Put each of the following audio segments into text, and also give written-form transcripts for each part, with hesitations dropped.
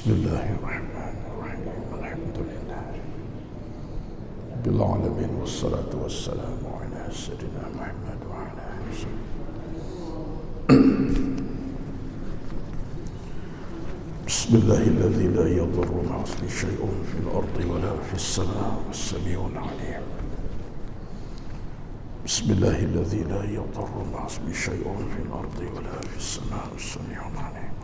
Bismillahirrahmanirrahim. Alhamdulillah Rabbil alamin wassalatu wassalamu ala sayyidina Muhammad wa ala alihi wasallam. Bismillahilladzi la yadurru ma'a ismihi syai'un fil ardi wa la fis samaa'i was-sami'ul 'alim. Bismillahilladzi la yadurru ma'a ismihi syai'un fil ardi wa la fis samaa'i was-sami'ul 'alim.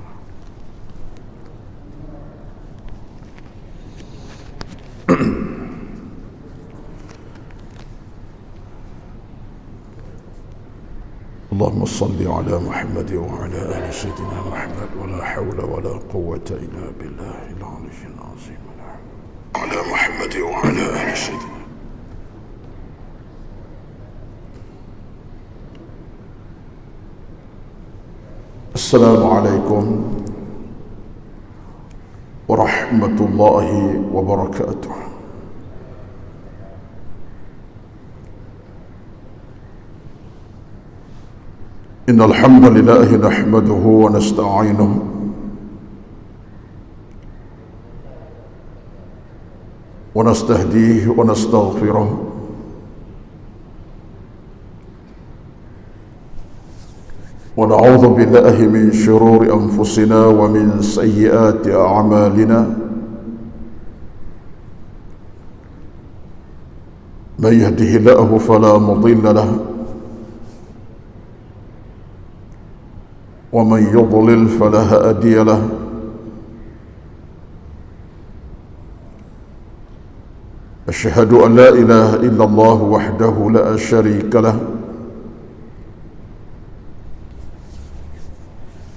اللهم صل على محمد وعلى آل سيدنا محمد ولا حول ولا قوة إلا بالله العلي العظيم. على محمد وعلى آل سيدنا. السلام عليكم ورحمة الله وبركاته. إن الحمد لله نحمده ونستعينه ونستهديه ونستغفره ونعوذ بالله من شرور أنفسنا ومن سيئات أعمالنا من يهده الله فلا مضل له ومن يضلل فلا هادي له. أشهد أن لا إله إلا الله وحده لا شريك له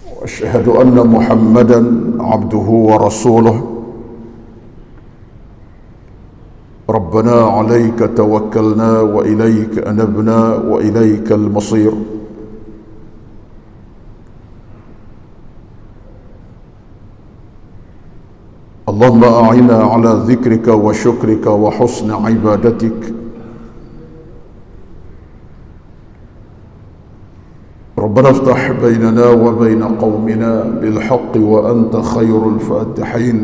وأشهد أن محمدا عبده ورسوله. ربنا عليك توكلنا وإليك أنبنا وإليك المصير. اللهم أعنا على ذكرك وشكرك وحسن عبادتك. ربنا افتح بيننا وبين قومنا بالحق وأنت خير الفاتحين.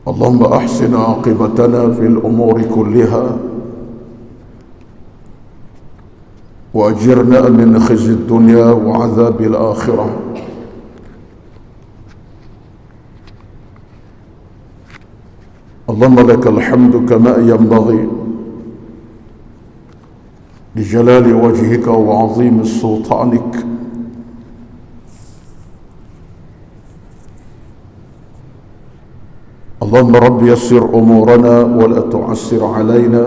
اللهم أحسن عاقبتنا في الأمور كلها وأجرنا من خزي الدنيا وعذاب الآخرة. اللهم لك الحمد كما ينبغي لجلال وجهك وعظيم سلطانك. اللهم رب يسر أمورنا ولا تعسر علينا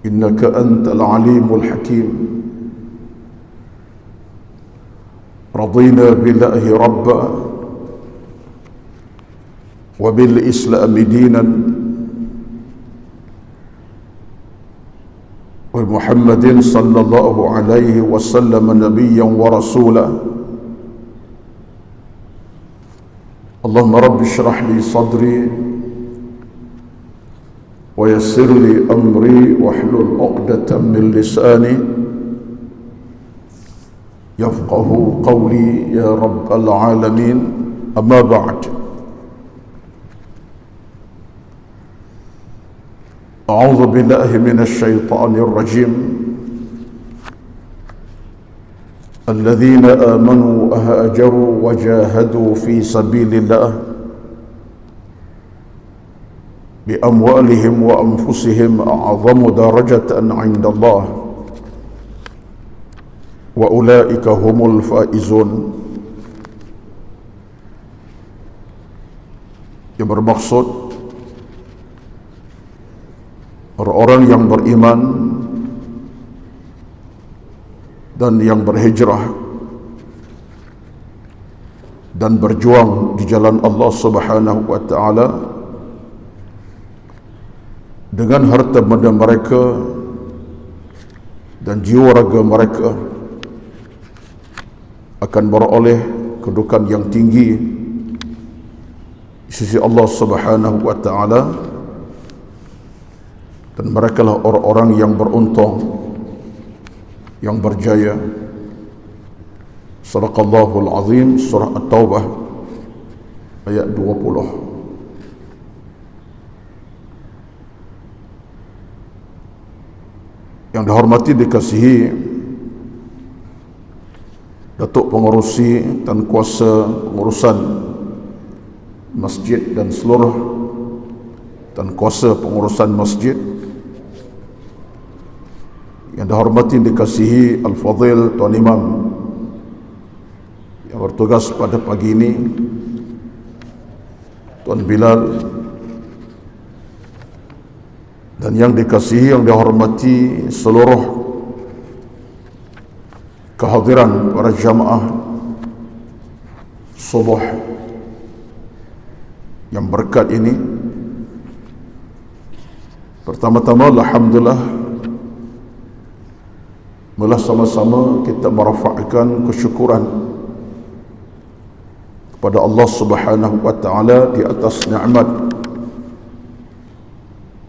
إنك أنت العليم الحكيم. رضينا بالله ربا وبالإسلام دينا ومحمد صلى الله عليه وسلم نبيا ورسولا. اللهم رب اشرح لي صدري ويسر لي أمري واحلل عقدة من لساني يفقه قولي يا رب العالمين. أما بعد، أعوذ بالله من الشيطان الرجيم. الذين آمنوا وهاجروا وجاهدوا في سبيل الله بأموالهم وأنفسهم أعظم درجة عند الله وأولئك هم الفائزون. Yang bermaksud orang-orang yang beriman dan yang berhijrah dan berjuang di jalan Allah Subhanahu wa taala dengan harta benda mereka dan jiwa raga mereka akan beroleh kedudukan yang tinggi di sisi Allah Subhanahu wa taala dan merekalah orang-orang yang beruntung, yang berjaya. Sadaqallahul Azim, surah At-Taubah ayat 20. Yang dihormati, dikasihi Datuk Pengerusi dan Kuasa Pengurusan Masjid dan seluruh dan Kuasa Pengurusan Masjid. Yang dihormati, dikasihi Al-Fadhil Tuan Imam yang bertugas pada pagi ini, Tuan Bilal. Dan yang dikasihi, yang dihormati seluruh kehadiran para jamaah subuh yang berkat ini. Pertama-tama, alhamdulillah, marilah sama-sama kita merafakkan kesyukuran kepada Allah Subhanahu wa taala di atas nikmat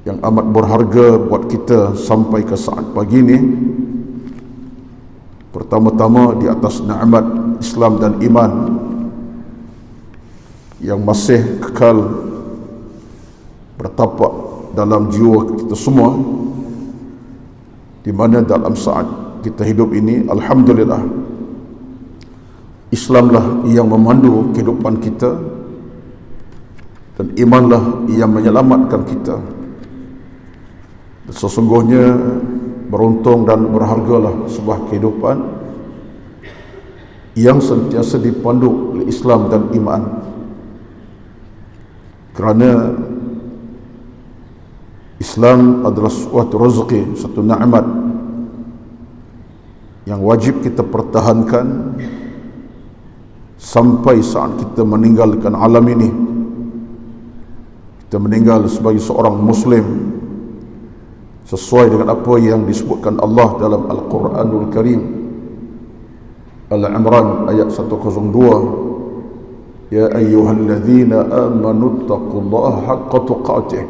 yang amat berharga buat kita sampai ke saat pagi ini. Pertama-tama di atas nikmat Islam dan iman yang masih kekal bertapak dalam jiwa kita semua, di mana dalam saat kita hidup ini, alhamdulillah, Islamlah yang memandu kehidupan kita dan imanlah yang menyelamatkan kita. Sesungguhnya beruntung dan berhargalah sebuah kehidupan yang sentiasa dipandu oleh Islam dan iman, kerana Islam adalah suatu rezeki, satu nikmat yang wajib kita pertahankan sampai saat kita meninggalkan alam ini. Kita meninggal sebagai seorang Muslim sesuai dengan apa yang disebutkan Allah dalam Al-Quranul Karim, Al-Imran ayat 102, Ya ayyuhalladzina amanu taqullaha haqqa tuqatih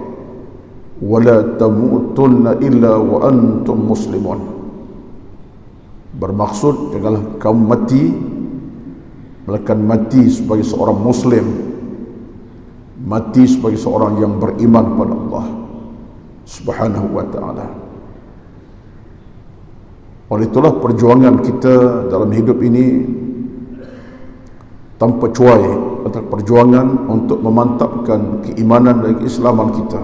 wa la tamutunna illa wa antum muslimun. Bermaksud, janganlah kamu mati melainkan mati sebagai seorang Muslim, mati sebagai seorang yang beriman pada Allah Subhanahu wa ta'ala. Oleh itulah perjuangan kita dalam hidup ini tanpa cuai adalah perjuangan untuk memantapkan keimanan dan keislaman kita.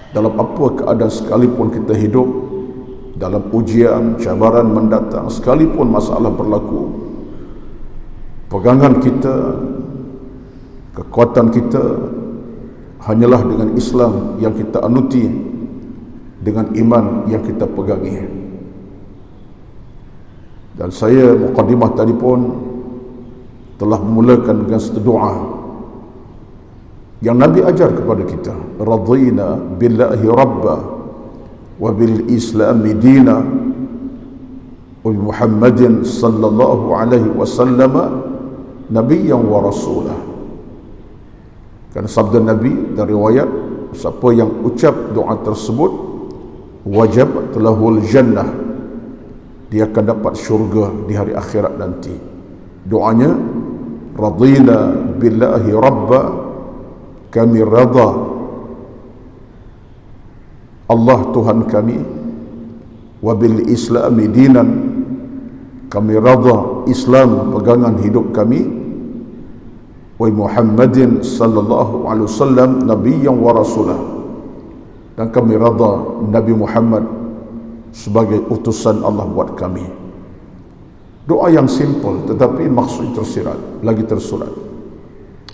Dalam apa keadaan sekalipun kita hidup, dalam ujian, cabaran mendatang, sekalipun masalah berlaku, pegangan kita, kekuatan kita hanyalah dengan Islam yang kita anuti, dengan iman yang kita pegangi. Dan saya muqaddimah tadi pun telah memulakan dengan satu doa yang Nabi ajar kepada kita, radina billahi rabba wa bil islami dina wa bi Muhammadin sallallahu alaihi wasallam nabiyyan wa rasulah. Karena sabda Nabi dari riwayat, siapa yang ucap doa tersebut wajib lahul jannah, dia akan dapat syurga di hari akhirat nanti. Doanya, radina billahi rabba, kami rada Allah Tuhan kami, wa bil islami dinan, kami rada Islam pegangan hidup kami, wa Muhammadin sallallahu alaihi wasallam nabiyyan wa rasulah, dan kami rada Nabi Muhammad sebagai utusan Allah buat kami. Doa yang simple tetapi maksud tersirat, lagi tersurat,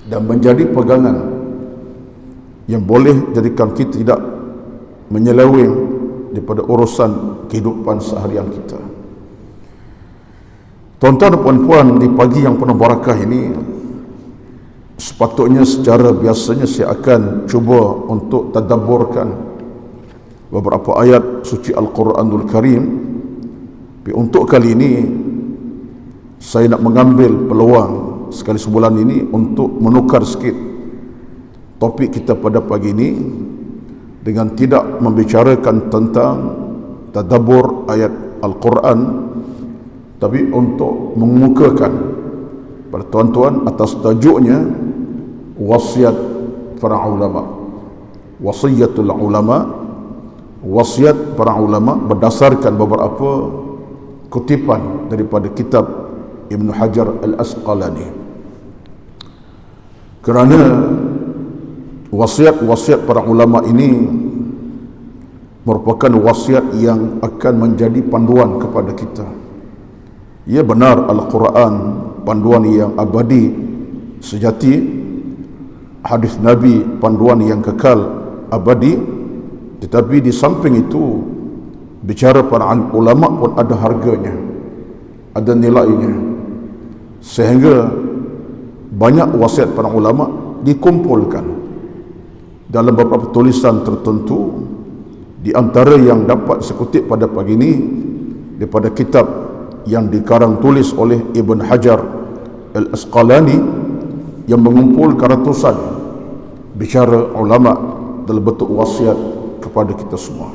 dan menjadi pegangan yang boleh jadikan kita tidak menyeleweng daripada urusan kehidupan seharian kita. Tuan-tuan dan puan-puan, di pagi yang penuh barakah ini, sepatutnya secara biasanya saya akan cuba untuk tadabburkan beberapa ayat suci Al-Quranul Karim. Tapi untuk kali ini saya nak mengambil peluang sekali sebulan ini untuk menukar sikit topik kita pada pagi ini dengan tidak membicarakan tentang tadabbur ayat Al-Quran, tapi untuk mengemukakan pada tuan-tuan atas tajuknya wasiat para ulama, wasiatul ulama, wasiat para ulama, berdasarkan beberapa kutipan daripada kitab Ibn Hajar Al-Asqalani. Kerana wasiat-wasiat para ulama ini merupakan wasiat yang akan menjadi panduan kepada kita. Ya, benar Al-Quran panduan yang abadi sejati, hadis Nabi panduan yang kekal abadi, tetapi di samping itu bicara para ulama pun ada harganya, ada nilainya, sehingga banyak wasiat para ulama dikumpulkan dalam beberapa tulisan tertentu. Di antara yang dapat sekutip pada pagi ini daripada kitab yang dikarang tulis oleh Ibn Hajar Al-Asqalani yang mengumpulkan ratusan bicara ulama dalam bentuk wasiat kepada kita semua.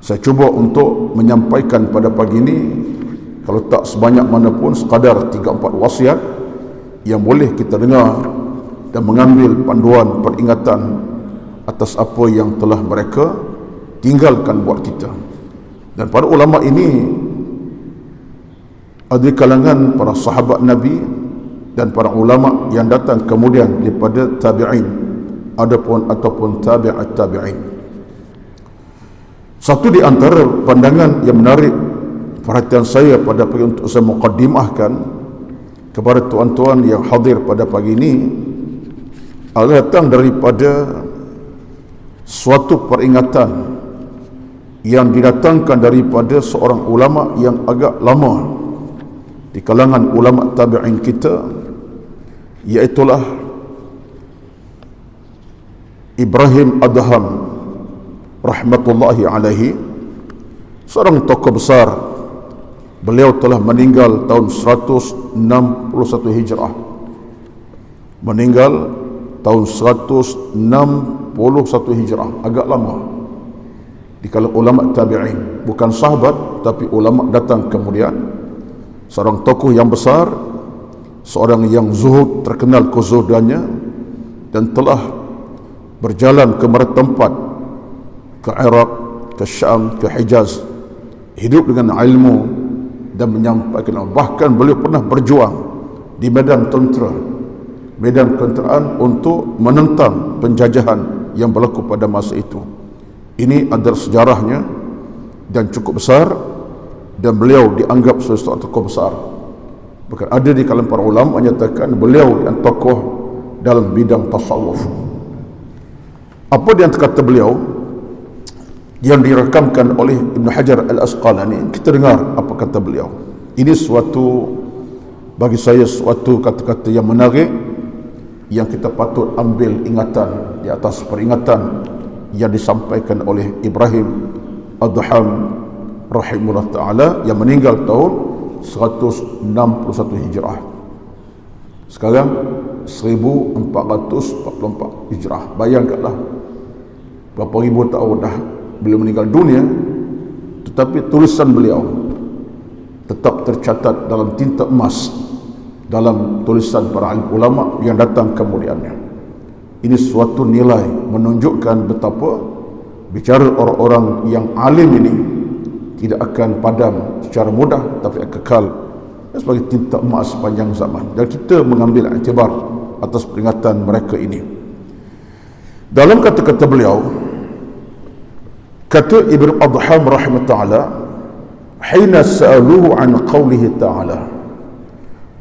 Saya cuba untuk menyampaikan pada pagi ini, kalau tak sebanyak mana pun, sekadar 3-4 wasiat yang boleh kita dengar dan mengambil panduan peringatan atas apa yang telah mereka tinggalkan buat kita. Dan para ulama ini ada di kalangan para sahabat Nabi dan para ulama yang datang kemudian daripada tabi'in ataupun tabi'at tabi'in. Satu di antara pandangan yang menarik perhatian saya pada pagi untuk saya muqaddimahkan kepada tuan-tuan yang hadir pada pagi ini adalah datang daripada suatu peringatan yang didatangkan daripada seorang ulama yang agak lama di kalangan ulama tabi'in kita, iaitulah Ibrahim Adham rahmatullahi alaihi, seorang tokoh besar. Beliau telah meninggal tahun 161 Hijrah, meninggal tahun 161 Hijrah, agak lama di kalangan ulama tabi'in, bukan sahabat tapi ulama datang kemudian. Seorang tokoh yang besar, seorang yang zuhud, terkenal kezuhudannya, dan telah berjalan ke beberapa tempat, ke Iraq, ke Syam, ke Hijaz, hidup dengan ilmu dan menyampaikan. Bahkan beliau pernah berjuang di medan tentera, medan kenteraan, untuk menentang penjajahan yang berlaku pada masa itu. Ini adalah sejarahnya dan cukup besar, dan beliau dianggap sebagai seorang tokoh besar. Bahkan ada di kalangan para ulama menyatakan beliau adalah tokoh dalam bidang tasawuf. Apa yang kata beliau yang dirakamkan oleh Ibn Hajar Al-Asqalani, kita dengar apa kata beliau. Ini bagi saya suatu kata-kata yang menarik yang kita patut ambil ingatan di atas peringatan yang disampaikan oleh Ibrahim Adham rahimahullah ta'ala yang meninggal tahun 161 Hijrah. Sekarang 1444 Hijrah. Bayangkanlah berapa ribu tahun dah beliau meninggal dunia, tetapi tulisan beliau tetap tercatat dalam tinta emas dalam tulisan para alim ulama yang datang kemudiannya. Ini suatu nilai menunjukkan betapa bicara orang-orang yang alim ini tidak akan padam secara mudah, tapi akan kekal sebagai tinta emas sepanjang zaman. Dan kita mengambil iktibar atas peringatan mereka ini. Dalam kata-kata beliau, kata Ibn Adham rahimahullah, hina sa'aluhu an qawlihi ta'ala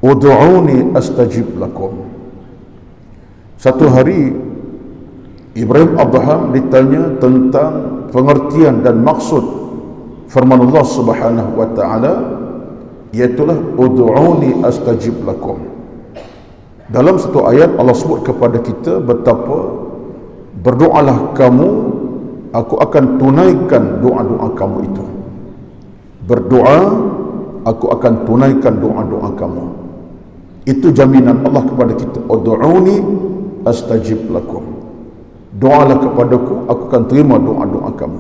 ud'uni astajib lakum. Satu hari Ibrahim Adham ditanya tentang pengertian dan maksud firman Allah Subhanahu wa taala, iaitulah ud'uni astajib lakum. Dalam satu ayat Allah sebut kepada kita betapa berdoalah kamu, aku akan tunaikan doa-doa kamu itu. Berdoa, aku akan tunaikan doa-doa kamu. Itu jaminan Allah kepada kita. Ud'uni astajib lakum. doalah kepadaku, aku akan terima doa-doa kamu.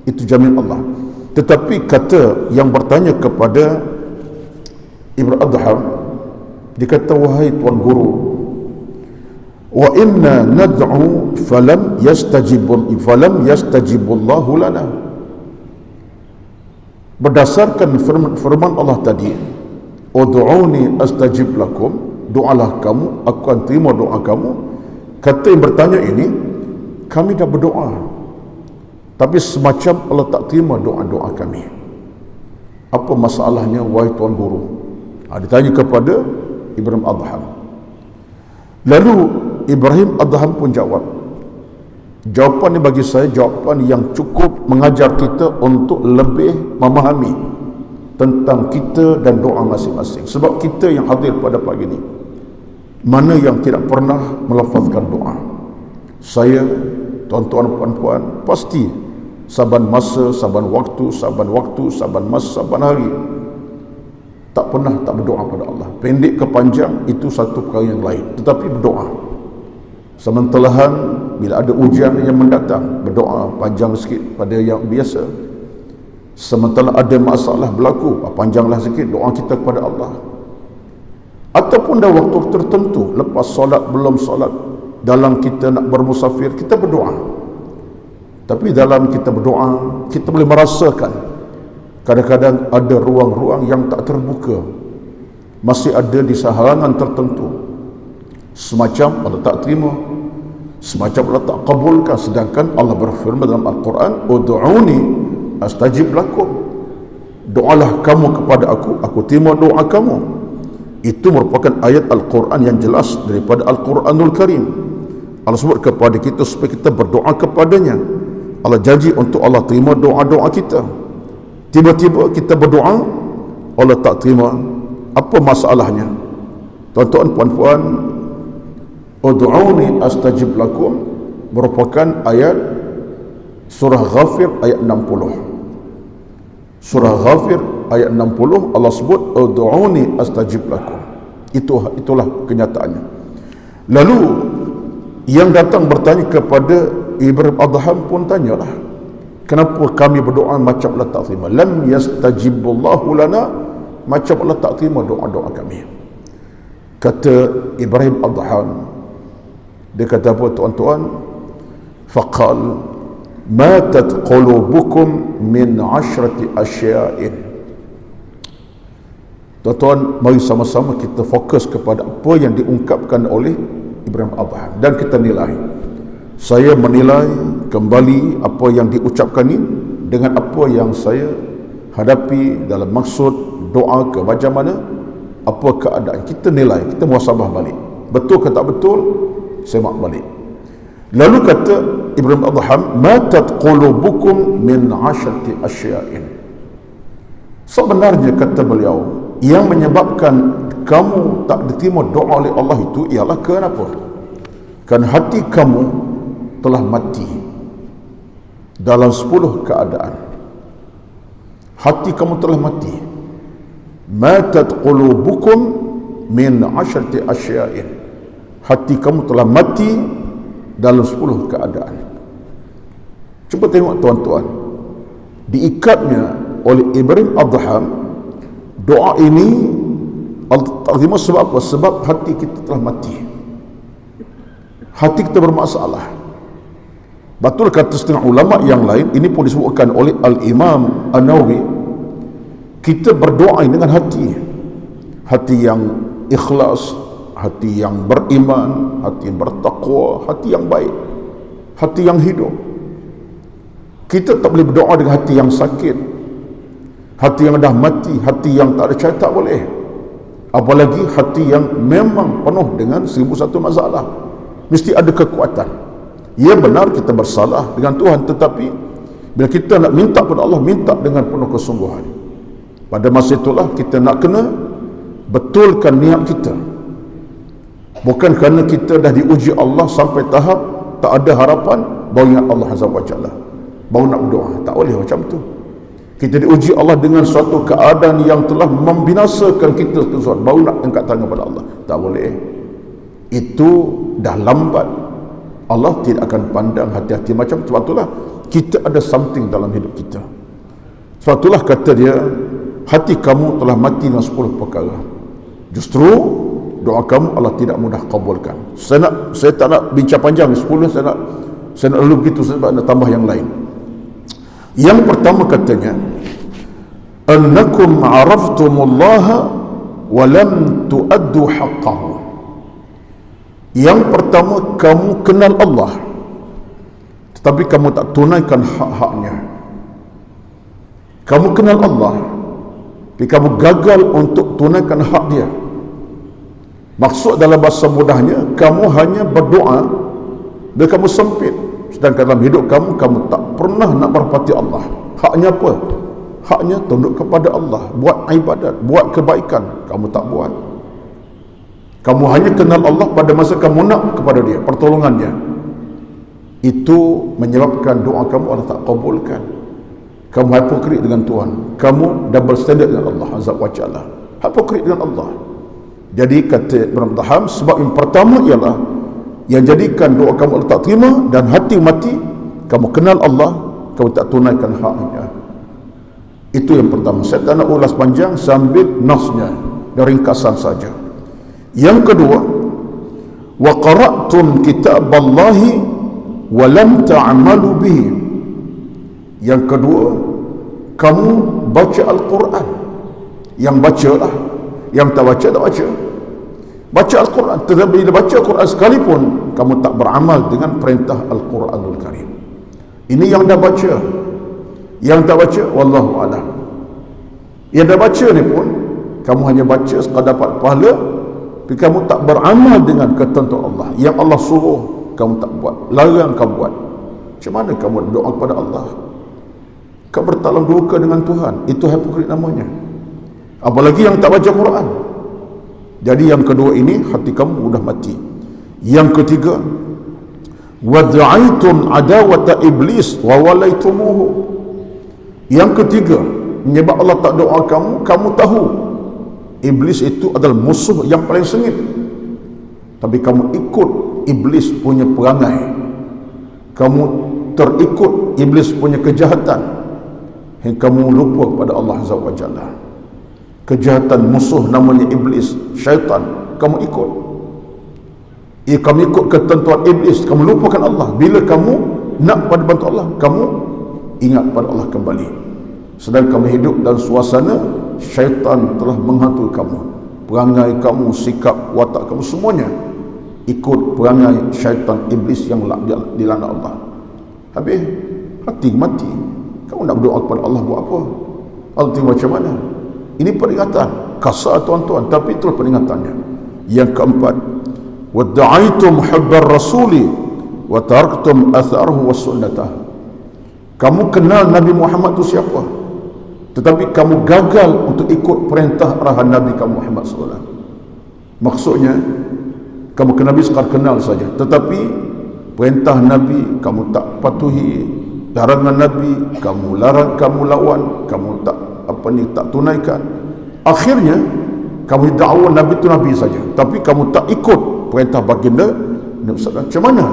Itu jamin Allah. Tetapi kata yang bertanya kepada Ibn Adham, dia kata, wahai Tuan Guru, wa inna nad'u falam yastajibullahu lana. Berdasarkan firman Allah tadi, ud'uni astajib lakum, doalah kamu, aku akan terima doa kamu. Kata yang bertanya ini, kami dah berdoa, tapi semacam Allah tak terima doa-doa kami. Apa masalahnya, wahai Tuan Guru? Ditanya kepada Ibrahim Adham. Lalu Ibrahim Adham pun jawab. Jawapan ini bagi saya jawapan yang cukup mengajar kita untuk lebih memahami tentang kita dan doa masing-masing. Sebab kita yang hadir pada pagi ini, mana yang tidak pernah melafazkan doa? Saya, tuan-tuan puan-puan, pasti saban masa, saban waktu, saban masa, saban hari tak pernah tak berdoa pada Allah. Pendek ke panjang itu satu perkara yang lain, tetapi berdoa. Sementelahan bila ada ujian yang mendatang, berdoa panjang sikit pada yang biasa. Sementara ada masalah berlaku, panjanglah sikit doa kita kepada Allah. Ataupun dah waktu tertentu, lepas solat, belum solat, dalam kita nak bermusafir, kita berdoa. Tapi dalam kita berdoa, kita boleh merasakan kadang-kadang ada ruang-ruang yang tak terbuka, masih ada di halangan tertentu. Semacam Allah tak terima, semacam Allah tak kabulkan. Sedangkan Allah berfirman dalam Al-Quran, ud'uni astajib lakum, doalah kamu kepada aku terima doa kamu. Itu merupakan ayat Al-Quran yang jelas daripada Al-Quranul Karim. Allah sebut kepada kita supaya kita berdoa kepadanya. Allah janji untuk Allah terima doa-doa kita. Tiba-tiba kita berdoa, Allah tak terima. Apa masalahnya? Tuan-tuan, puan-puan, ud'uni astajib lakum merupakan ayat surah Ghafir ayat 60. Surah Ghafir ayat 60, Allah sebut ud'uni astajib lakum. Itulah kenyataannya. Lalu yang datang bertanya kepada Ibrahim Adham pun tanyalah, kenapa kami berdoa macam Allah tak terima? Lam yastajibullahu lana, macam Allah tak terima doa-doa kami. Kata Ibrahim Adham, dia kata apa tuan-tuan? Faqal matat qulubukum min 10 asya'in. Tuan-tuan, mari sama-sama kita fokus kepada apa yang diungkapkan oleh Ibrahim Adham dan kita nilai. Saya menilai kembali apa yang diucapkan ini dengan apa yang saya hadapi dalam maksud doa ke macam mana, apa keadaan. Kita nilai, kita muhasabah balik. Betul ke tak betul? Semak balik. Lalu kata Ibrahim Adham, matat qulubukum min 10 asya'in. Sebenarnya kata beliau, yang menyebabkan kamu tak diterima doa oleh Allah itu ialah kenapa? Kerana hati kamu telah mati dalam 10 keadaan. Hati kamu telah mati. Matat qulubukum min 10 asya'in. Hati kamu telah mati dalam 10 keadaan. Cuba tengok tuan-tuan, diikatnya oleh Ibrahim Adham doa ini Allah tak terima sebab apa? Sebab hati kita telah mati, hati kita bermasalah. Betul kata setengah ulama yang lain, ini pun disebutkan oleh Al-Imam An-Nawawi, kita berdoa dengan hati yang ikhlas, hati yang beriman, hati yang bertakwa, hati yang baik, hati yang hidup. Kita tak boleh berdoa dengan hati yang sakit, hati yang dah mati, hati yang tak ada cara, tak boleh. Apalagi hati yang memang penuh dengan 1001 masalah. Mesti ada kekuatan. Ya benar kita bersalah dengan Tuhan, tetapi bila kita nak minta kepada Allah, minta dengan penuh kesungguhan. Pada masa itulah kita nak kena betulkan niat kita. Bukan kerana kita dah diuji Allah sampai tahap tak ada harapan, baru ingat Allah Azza wa Jalla, baru nak berdoa. Tak boleh macam tu. Kita diuji Allah dengan suatu keadaan yang telah membinasakan kita sesuatu, baru nak angkat tangan pada Allah. Tak boleh. Itu dah lambat. Allah tidak akan pandang hati-hati macam. Sebab itulah kita ada something dalam hidup kita. Sebab itulah kata dia, hati kamu telah mati dengan 10 perkara. Justru doa kamu Allah tidak mudah kabulkan. Saya tak nak bincang panjang 10, saya nak lalu begitu sebab nak tambah yang lain. Yang pertama katanya, annakum araftumullah wa lam tuaddu haqqahu. Yang pertama, kamu kenal Allah tetapi kamu tak tunaikan hak-haknya. Kamu kenal Allah tapi kamu gagal untuk tunaikan hak dia. Maksud dalam bahasa mudahnya, kamu hanya berdoa dan kamu sempit. Sedangkan dalam hidup kamu tak pernah nak merpati Allah. Haknya apa? Haknya tunduk kepada Allah, buat ibadat, buat kebaikan, kamu tak buat. Kamu hanya kenal Allah pada masa kamu nak kepada dia, pertolongannya. Itu menyebabkan doa kamu Allah tak kabulkan. Kamu hipokrit dengan Tuhan. Kamu double standard dengan Allah Azza wa Jalla. Hipokrit dengan Allah. Jadi kata Ibn Taham, sebab yang pertama ialah yang jadikan doa kamu Allah tak terima dan hati mati, kamu kenal Allah, kamu tak tunaikan haknya. Itu yang pertama. Saya tak nak ulas panjang, sambil nasnya dan ringkasan saja. Yang kedua, wa qara'tum kitaballahi wa lam ta'malu bihi. Yang kedua, kamu baca Al-Quran. Yang baca lah, yang tak baca tak baca. Baca Al-Quran, tetapi bila baca Al-Quran sekalipun kamu tak beramal dengan perintah Al-Quranul Karim. Ini yang dah baca. Yang tak baca, wallahu a'lam. Yang dah baca ni pun kamu hanya baca sekadar dapat pahala, tapi kamu tak beramal dengan ketentuan Allah. Yang Allah suruh kamu tak buat, larang kamu buat. Macam mana kamu berdoa kepada Allah? Kamu bertalang durka dengan Tuhan. Itu hipokrit namanya. Apalagi yang tak baca Quran. Jadi yang kedua ini, hati kamu sudah mati. Yang ketiga, wad'aitum adawata iblis wa walaitumuhu. Yang ketiga, menyebab Allah tak doa kamu, kamu tahu iblis itu adalah musuh yang paling sengit, tapi kamu ikut iblis punya perangai, kamu terikut iblis punya kejahatan, hingga kamu lupa kepada Allah Azza wa Jalla. Kejahatan musuh namanya iblis, syaitan, kamu ikut. Kamu ikut ketentuan iblis, kamu lupakan Allah. Bila kamu nak pada bantu Allah, kamu ingat pada Allah kembali. Sedang kamu hidup dalam suasana syaitan telah menghantui kamu. Perangai kamu, sikap, watak kamu, semuanya ikut perangai syaitan iblis yang dilaknat Allah. Habis hati mati, kamu nak berdoa kepada Allah buat apa? Allah tengok macam mana? Ini peringatan kasar tuan-tuan, tapi itulah peringatannya. Yang keempat, wadda'aitum hubbar rasuli wa taraktum atharuhu was sunnatah. Kamu kenal Nabi Muhammad itu siapa, tetapi kamu gagal untuk ikut perintah arahan Nabi kamu Muhammad SAW. Maksudnya, kamu kenal Nabi sekadar kenal saja, tetapi perintah Nabi kamu tak patuhi, larangan Nabi kamu larang, kamu lawan, kamu tak tak tunaikan. Akhirnya kamu dakwa Nabi itu Nabi saja, tapi kamu tak ikut perintah baginda Nabi SAW. Macam mana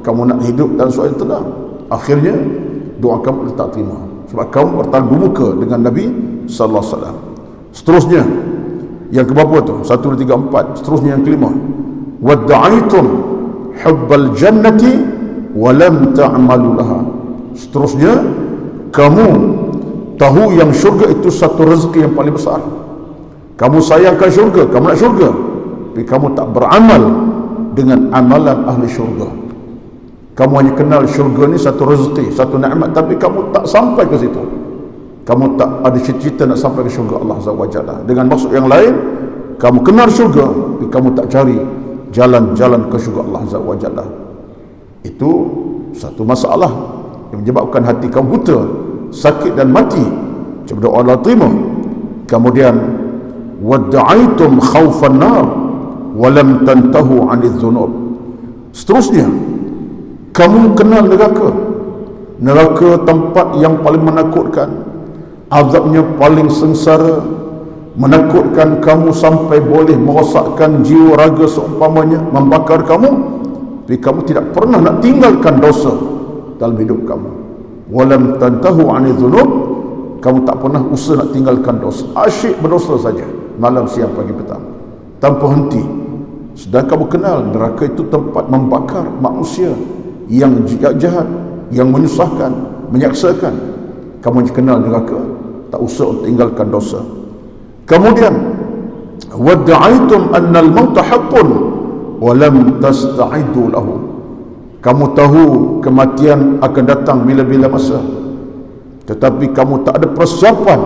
kamu nak hidup dalam soal tenang? Akhirnya doa kamu tak terima, sebab kamu bertahan bermuka dengan Nabi sallallahu alaihi wasallam. Seterusnya yang keberapa tu? 1, 2, 3, 4. Seterusnya yang kelima, wadda'aitum hubbal jannati wa lam ta'malu laha. Seterusnya, kamu tahu yang syurga itu satu rezeki yang paling besar. Kamu sayangkan syurga, kamu nak syurga, tapi kamu tak beramal dengan amalan ahli syurga. Kamu hanya kenal syurga ni satu rezeki, satu nikmat, tapi kamu tak sampai ke situ. Kamu tak ada cita-cita nak sampai ke syurga Allah Azza wa Jalla. Dengan maksud yang lain, kamu kenal syurga, tapi kamu tak cari jalan-jalan ke syurga Allah Azza wa Jalla. Itu satu masalah yang menyebabkan hati kamu buta, sakit dan mati. Coba doa Allah terima. Kemudian, wadda'aitum khawfan nar wa lam tantahu 'anil dhunub. Seterusnya, kamu kenal neraka. Neraka tempat yang paling menakutkan, azabnya paling sengsara, menakutkan kamu sampai boleh merosakkan jiwa raga seumpamanya, membakar kamu. tapi kamu tidak pernah nak tinggalkan dosa dalam hidup kamu. Walam tantahu 'anil dzunub, kamu tak pernah usaha nak tinggalkan dosa. Asyik berdosa saja, malam, siang, pagi, petang, tanpa henti. Sedang kamu kenal neraka itu tempat membakar manusia yang jahat, yang menyusahkan, menyaksakan. Kamu kenal neraka, tak usah tinggalkan dosa. Kemudian wadda'aitum annal mauta haqqun wa lam tasta'idu lahu, kamu tahu kematian akan datang bila-bila masa, tetapi kamu tak ada persiapan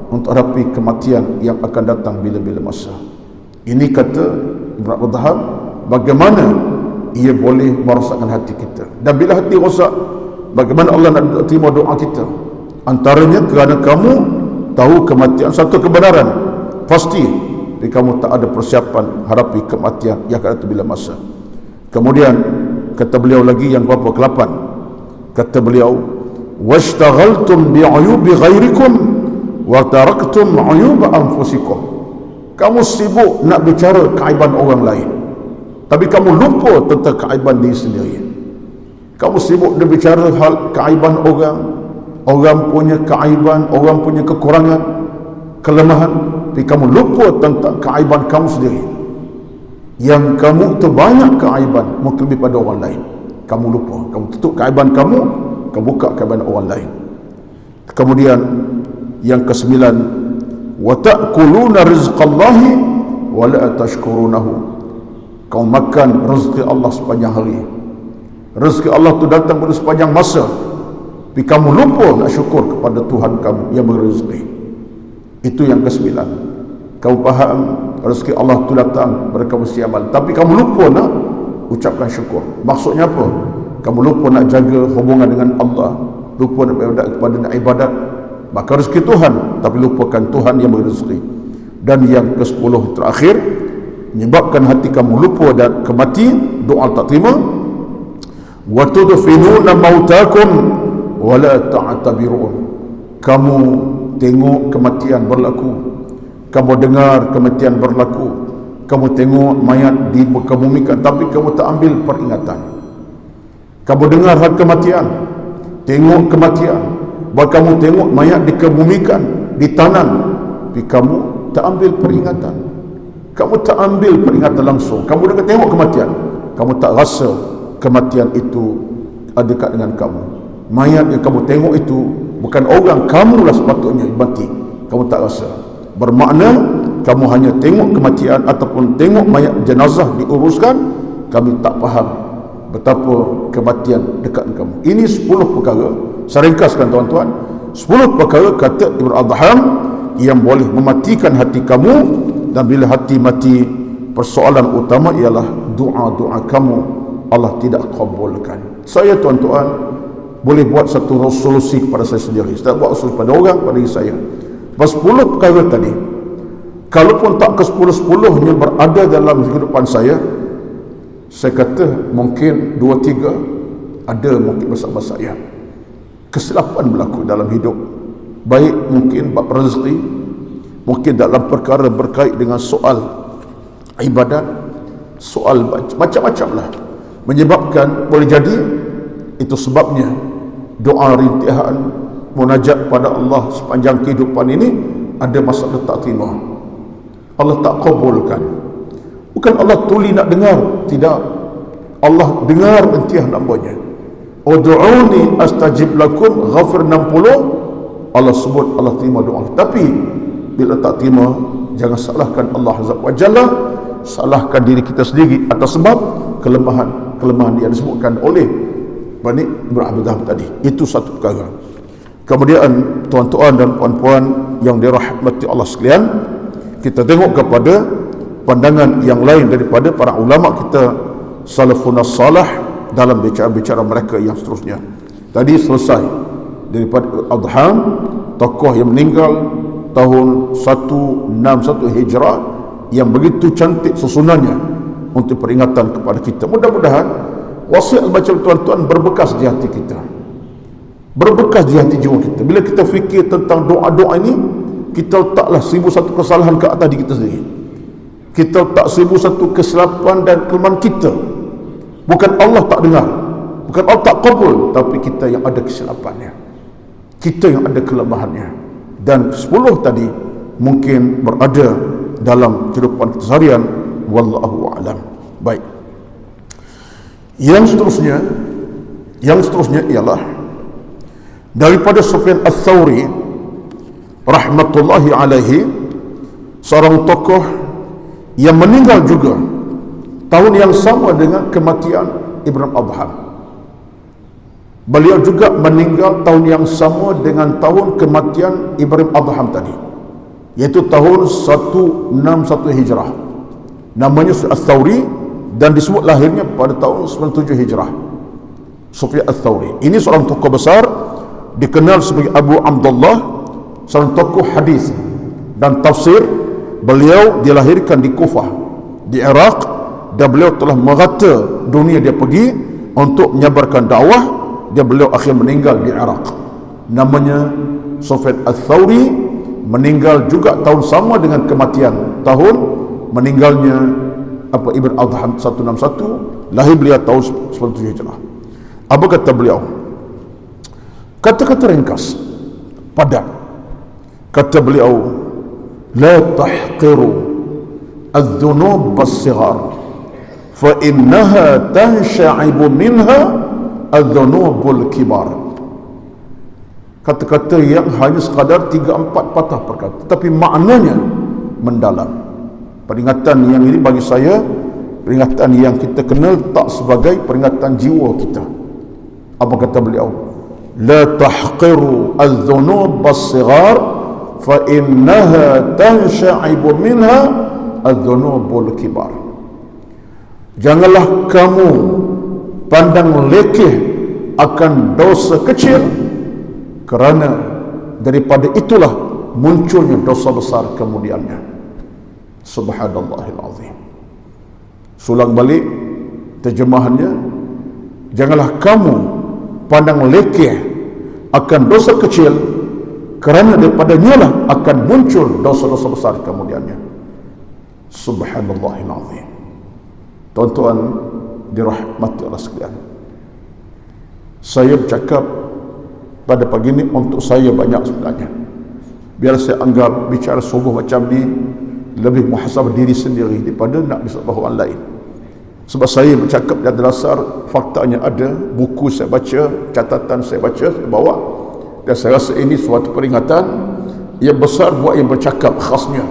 untuk hadapi kematian yang akan datang bila-bila masa. Ini kata Ibn Adham, bagaimana ia boleh merosakkan hati kita. Dan bila hati rosak, bagaimana Allah nak terima doa kita? Antaranya kerana kamu tahu kematian satu kebenaran pasti, tapi kamu tak ada persiapan hadapi kematian yang akan datang bila masa. Kemudian kata beliau lagi yang berapa, ke-8, kata beliau, washtaghaltum bi'uyubi ghairikum wa taraktum 'uyuba anfusikum, kamu sibuk nak bicara keaiban orang lain, tapi kamu lupa tentang keaiban diri sendiri. Kamu sibuk nak bicara hal keaiban orang, orang punya keaiban, orang punya kekurangan, kelemahan, tapi kamu lupa tentang keaiban kamu sendiri. Yang kamu itu banyak keaiban, mungkin lebih pada orang lain. Kamu lupa, kamu tutup keaiban kamu, kamu buka keaiban orang lain. Kemudian yang ke-9, wa ta'kuluna rizqallahi wa la tashkurunahu, kau makan rezeki Allah sepanjang hari. Rezeki Allah itu datang pada sepanjang masa, tapi kamu lupa nak syukur kepada Tuhan kamu yang beri rezeki. Itu yang ke-9. Kamu faham rezeki Allah itu datang pada kamu siamal, tapi kamu lupa nak ucapkan syukur. Maksudnya apa? Kamu lupa nak jaga hubungan dengan Allah, lupa nak beribadat kepada ibadat, maka rezeki Tuhan, tapi lupakan Tuhan yang beri rezeki. Dan yang ke-10 terakhir, menyebabkan hati kamu lupa dan kemati, doa tak terima, wa tudfinuna mautakum wa la ta'tabirun, kamu tengok kematian berlaku, kamu dengar kematian berlaku, kamu tengok mayat dikebumikan, tapi kamu tak ambil peringatan. Kamu dengar hal kematian, tengok kematian, bahawa kamu tengok mayat dikebumikan, ditanam, tapi kamu tak ambil peringatan. Kamu tak ambil peringatan langsung. Kamu dengar tengok kematian, kamu tak rasa kematian itu ada dekat dengan kamu. Mayat yang kamu tengok itu bukan orang, kamulah sepatutnya mati, kamu tak rasa. Bermakna kamu hanya tengok kematian ataupun tengok mayat jenazah diuruskan, kami tak faham betapa kematian dekat dengan kamu. Ini 10 perkara, saya ringkaskan tuan-tuan, 10 perkara kata Ibn Adham yang boleh mematikan hati kamu. Dan bila hati mati, persoalan utama ialah doa-doa kamu Allah tidak kabulkan. Saya tuan-tuan boleh buat satu resolusi kepada saya sendiri. Saya tak buat resolusi pada orang, pada diri saya. 10 perkara tadi, kalaupun tak ke 10-10-nya berada dalam kehidupan saya kata mungkin 2-3 ada mungkin bersama saya. Kesilapan berlaku dalam hidup, baik mungkin bab rezeki, mungkin dalam perkara berkait dengan soal ibadat, soal macam-macam lah, menyebabkan boleh jadi itu sebabnya doa rintihan munajat pada Allah sepanjang kehidupan ini ada masalah tak terima, Allah tak kabulkan. Bukan Allah tuli nak dengar, tidak, Allah dengar rintihan hamba-Nya. Ud'uni astajib lakum, Ghafir 60, Allah sebut Allah terima doa. Tapi bila tak terima, jangan salahkan Allah Azza wa Jalla, salahkan diri kita sendiri atas sebab kelemahan yang disebutkan oleh Bani Ibn Adham tadi. Itu satu perkara. Kemudian tuan-tuan dan puan-puan yang dirahmati Allah sekalian, kita tengok kepada pandangan yang lain daripada para ulama kita salafun salih dalam bicara-bicara mereka yang seterusnya. Tadi selesai daripada Adham, tokoh yang meninggal tahun 161 Hijrah, yang begitu cantik susunannya untuk peringatan kepada kita. Mudah-mudahan wasiat macam tuan-tuan berbekas di hati kita, berbekas di hati jiwa kita. Bila kita fikir tentang doa-doa ini, kita letaklah 1001 kesalahan ke atas diri kita sendiri. Kita letak 1001 kesilapan dan kelemahan kita. Bukan Allah tak dengar, bukan Allah tak kabul, tapi kita yang ada kesilapannya, kita yang ada kelemahannya. Dan 10 tadi mungkin berada dalam kehidupan kita seharian. Wallahu a'lam. Baik. Yang seterusnya ialah daripada Sufyan Ats-Tsauri rahmatullahi alaihi, seorang tokoh yang meninggal juga tahun yang sama dengan kematian Ibrahim Adham. Beliau juga meninggal tahun yang sama dengan tahun kematian Ibrahim Adham tadi, yaitu tahun 161 Hijrah. Namanya Ats-Tsauri dan disebut lahirnya pada tahun 97 Hijrah. Sufyan Ats-Tsauri ini seorang tokoh besar, dikenal sebagai Abu Abdullah, seorang tokoh hadis dan tafsir. Beliau dilahirkan di Kufah di Iraq, dan beliau telah merata dunia. Dia pergi untuk menyebarkan dakwah, dan beliau akhir meninggal di Iraq. Namanya Sufyan Ats-Tsauri, meninggal juga tahun sama dengan kematian tahun meninggalnya Ibn Adham 161, lahir beliau tahun 97 Hijrah. Apa kata beliau? Kata-kata ringkas, padat. Kata beliau, la tahqiru adh-dhunub as-sighar fa innaha tansha'ibu minha adh-dhunubul kibar. Kata-kata yang hanya sekadar 3-4 patah perkata, tapi maknanya mendalam. Peringatan yang ini bagi saya, peringatan yang kita kenal tak sebagai peringatan jiwa kita. Apa kata beliau? La tahqiru adh-dhunub as-sighar fa innaha tansha'ibu minha adh-dhunubul kibar. Janganlah kamu pandang lekeh akan dosa kecil, kerana daripada itulah munculnya dosa besar kemudiannya. Subhanallahil azim. Sulang balik terjemahannya, janganlah kamu pandang lekeh akan dosa kecil, kerana daripadanya lah akan muncul dosa-dosa besar kemudiannya. Subhanallahil azim. Tuan-tuan dirahmati Allah sekalian, saya bercakap pada pagi ini untuk saya banyak sebenarnya. Biar saya anggap bicara subuh macam ni lebih muhasabah diri sendiri daripada nak disabah orang lain. Sebab saya bercakap di dasar faktanya ada, buku saya baca, catatan saya baca, saya bawa, dan saya rasa ini suatu peringatan yang besar buat yang bercakap khasnya.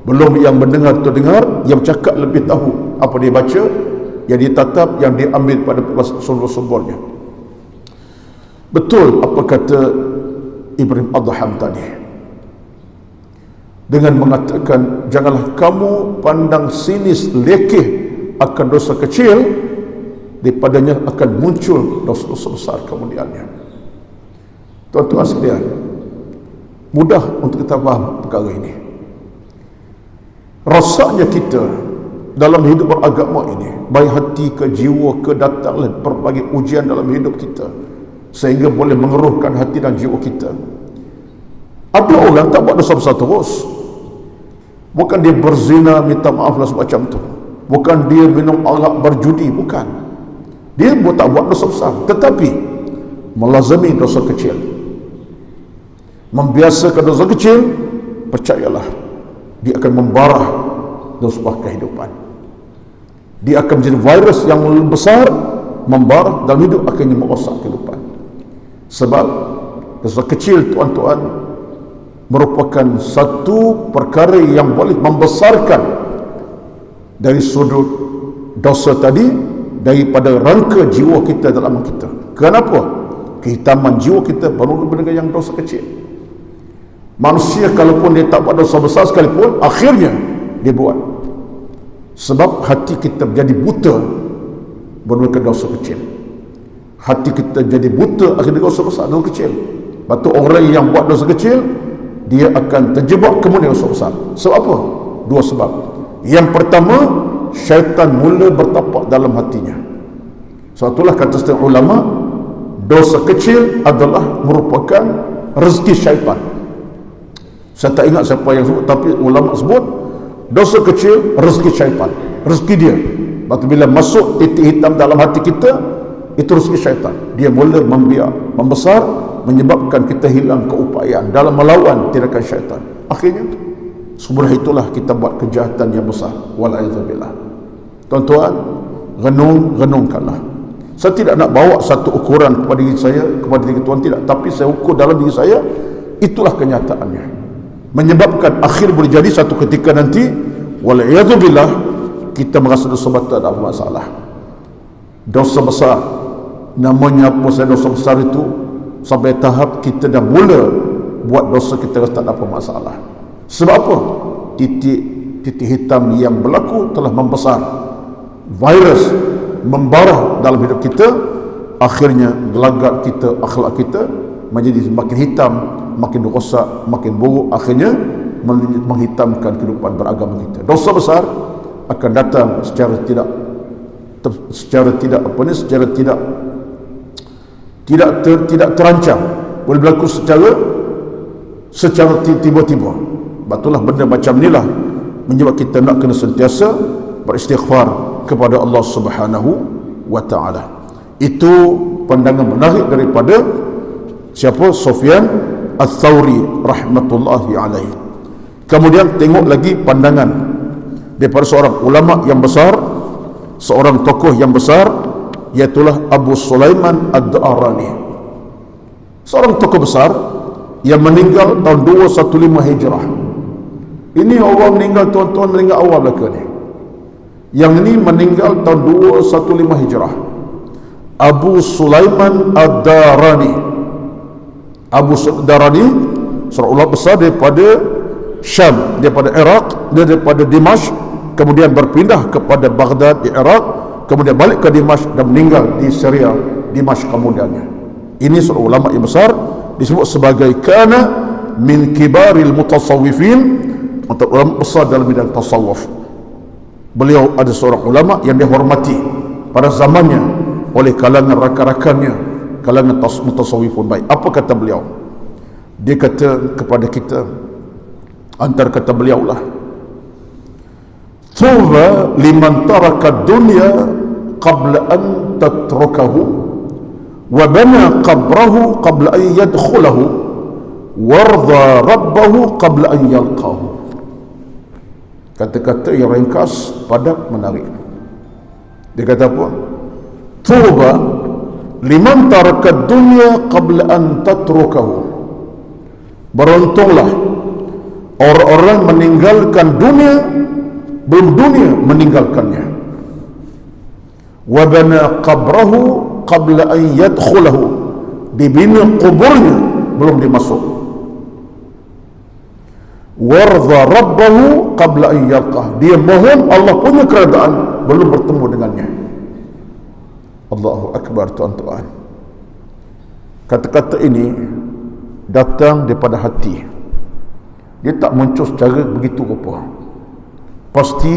Belum yang mendengar atau dengar, yang bercakap lebih tahu apa dia baca, yang ditatap, yang diambil pada sumber-sumbernya. Betul apa kata Ibrahim Adham tadi, dengan mengatakan janganlah kamu pandang sinis lekeh akan dosa kecil, daripadanya akan muncul dosa-dosa besar kemudiannya. Tuan-tuan sekalian, mudah untuk kita faham perkara ini. Rasanya kita dalam hidup beragama ini, baik hati ke jiwa ke, datanglah berbagai ujian dalam hidup kita sehingga boleh mengeruhkan hati dan jiwa kita. Ada orang tak buat dosa besar terus, bukan dia berzina minta maaf lah semacam tu, bukan dia minum arak berjudi, bukan, dia tak buat dosa besar, tetapi melazami dosa kecil, membiasakan dosa kecil. Percayalah, dia akan membarah dalam sebuah kehidupan. Dia akan menjadi virus yang besar, membarah dalam hidup, akhirnya merosak kehidupan. Sebab dosa kecil, tuan-tuan, merupakan satu perkara yang boleh membesarkan dari sudut dosa tadi, daripada rangka jiwa kita dalam kita. Kenapa? Kehitaman jiwa kita baru dengan yang dosa kecil. Manusia kalaupun dia tak buat dosa besar sekalipun, akhirnya dia buat. Sebab hati kita menjadi buta bermula dosa kecil. Hati kita jadi buta akhirnya dosa besar, dosa kecil. Lepas tu orang yang buat dosa kecil, dia akan terjebak kemudian dosa besar. Sebab apa? Dua sebab. Yang pertama, syaitan mula bertapak dalam hatinya. Sebab itulah kata setengah ulama, dosa kecil adalah merupakan rezeki syaitan. Saya tak ingat siapa yang sebut, tapi ulama sebut dosa kecil rezeki syaitan, rezeki dia. Lepas bila masuk titik hitam dalam hati kita, itu rezeki syaitan. Dia mula membiak, membesar, menyebabkan kita hilang keupayaan dalam melawan tindakan syaitan. Akhirnya semudah itulah kita buat kejahatan yang besar. Wal'aidzubillah. Tuan-tuan, renungkanlah. Saya tidak nak bawa satu ukuran kepada diri saya, kepada diri tuan, tidak. Tapi saya ukur dalam diri saya, itulah kenyataannya. Menyebabkan akhir boleh jadi satu ketika nanti, wal'aidzubillah, kita merasa dosa besar, tak ada masalah. Dosa besar, namanya apa saya dosa besar itu, sampai tahap kita dah mula buat dosa, kita rasa tak ada apa masalah. Sebab apa? Titik hitam yang berlaku telah membesar, virus membara dalam hidup kita. Akhirnya gelagat kita, akhlak kita menjadi makin hitam, makin rosak, makin buruk. Akhirnya menghitamkan kehidupan beragama kita. Dosa besar akan datang secara tidak terancang, boleh berlaku secara tiba-tiba. Batulah benda macam inilah menyebab kita nak kena sentiasa beristighfar kepada Allah Subhanahu wa taala. Itu pandangan menarik daripada siapa? Sufyan Ats-Tsauri rahmatullahi alaihi. Kemudian tengok lagi pandangan daripada seorang ulama yang besar, seorang tokoh yang besar, iaitulah Abu Sulaiman Ad-Darani. Seorang tokoh besar yang meninggal tahun 215 Hijrah. Ini orang meninggal, tuan-tuan, meninggal awal belaka ni. Yang ini meninggal tahun 215 Hijrah. Abu Sulaiman Ad-Darani. Abu Darani seorang ulama besar daripada Syam, daripada Iraq, daripada Dimashq, kemudian berpindah kepada Baghdad di Iraq, kemudian balik ke Dimashq dan meninggal di Syria, Dimashq kemudiannya. Ini seorang ulama yang besar, disebut sebagai kana min kibaril mutasawwifin, atau ulama besar dalam bidang tasawuf. Beliau ada seorang ulama yang dihormati pada zamannya oleh kalangan rakan-rakannya, kalangan mutasawwifun baik. Apa kata beliau? Dia kata kepada kita, antara kata beliau lah, tuba liman taraka dunya qabla an tatrukahu wa bana qabrahu qabla an yadkhulahu warda rabbahu qabla an yalqahu. Kata-kata yang ringkas, padat, menarik. Dia kata apa? Tuba liman taraka dunya qabla an tatrukahu. Beruntunglah orang-orang meninggalkan dunia belum dunia meninggalkannya. Wa bana qabrahu qabla an yadkhulahu. Dibina kuburnya belum dimasuk. Warza rabbahu qabla an yalqah. Dia mohon Allah punya keradaan belum bertemu dengannya. Allahu Akbar, tuan-tuan. Kata-kata ini datang daripada hati. Dia tak muncul secara begitu rupa. Pasti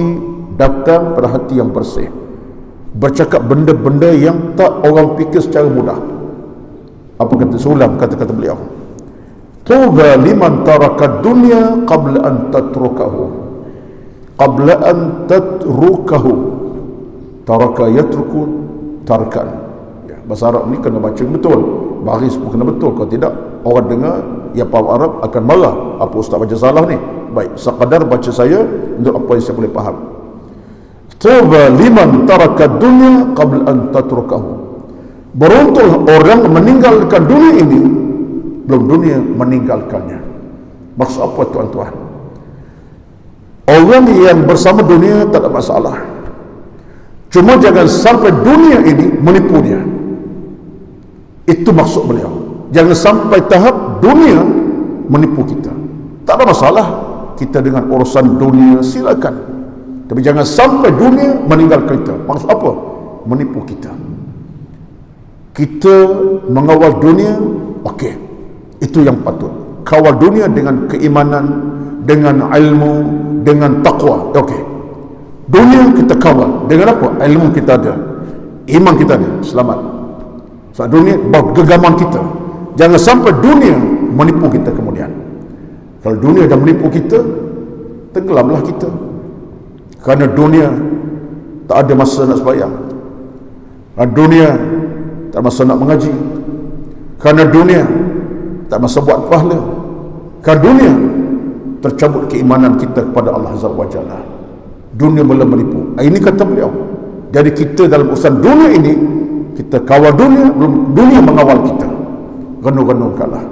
datang pada hati yang bersih, bercakap benda-benda yang tak orang fikir secara mudah. Apa kata? Seulang kata-kata beliau. Tuba liman taraka dunya qabla an tatrukahu. Qabla an tatrukahu. Taraka yatruku tarkan. Ya, bahasa Arab ni kena baca betul, baris pun kena betul. Kalau tidak, orang dengar yang faham Arab akan marah. Apa ustaz baca salah ni? Baik, sekadar baca saya untuk apa yang saya boleh faham. Tuba liman taraka dunya qabla an tatrukahu. Beruntung orang meninggalkan dunia ini belum dunia meninggalkannya. Maksud apa, tuan-tuan? Orang yang bersama dunia tak ada masalah, cuma jangan sampai dunia ini menipu dia. Itu maksud beliau. Jangan sampai tahap dunia menipu kita. Tak ada masalah kita dengan urusan dunia, silakan, tapi jangan sampai dunia meninggalkan kita. Maksud apa? Menipu kita. Kita mengawal dunia, okey, itu yang patut. Kawal dunia dengan keimanan, dengan ilmu, dengan taqwa, okey. Dunia kita kawal dengan apa? Ilmu kita ada, iman kita ada, selamat. Sebab dunia genggaman kita. Jangan sampai dunia menipu kita kemudian. Kalau dunia dah menipu kita, tenggelamlah kita. Kerana dunia tak ada masa nak sembahyang. Kerana dunia tak masa nak mengaji. Kerana dunia tak masa buat pahala. Kerana dunia tercabut keimanan kita kepada Allah Azza wa Jalla. Dunia mula menipu. Ini kata beliau. Jadi kita dalam urusan dunia ini, kita kawal dunia, belum dunia mengawal kita. Renung-renung kalah.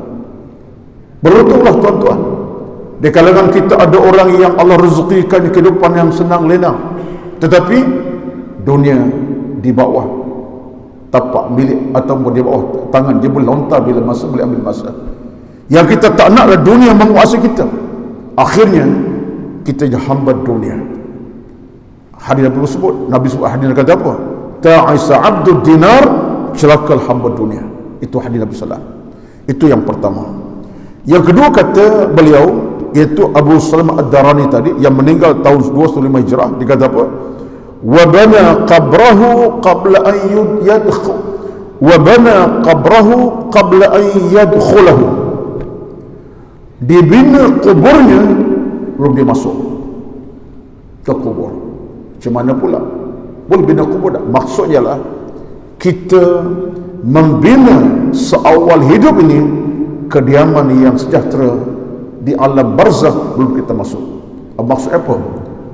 Beruntunglah tuan-tuan, di kalangan kita ada orang yang Allah rezekikan kehidupan yang senang lena, tetapi dunia di bawah tapak milik atau di bawah tangan dia, boleh lontar bila masa, boleh ambil masa. Yang kita tak naklah dunia menguasai kita. Akhirnya kita jadi hamba dunia. Hadis Nabi sebut hadis kata apa? Ta'isa abdud dinar, celaka hamba dunia. Itu hadis Nabi sallallahu alaihi wasallam. Itu yang pertama. Yang kedua kata beliau, iaitu Abu Salamah Ad-Darani tadi yang meninggal tahun 215 Hijrah, dia kata apa? Wa bana qabrahu qabla an yadkhul wa bana qabrahu qabla an yadkhulahu. Dibina kuburnya belum dia masuk ke kubur. Macam mana pula boleh bina kubur tak? Maksudnya lah, kita membina seawal hidup ini kediaman yang sejahtera di alam barzakh belum kita masuk. Maksud apa?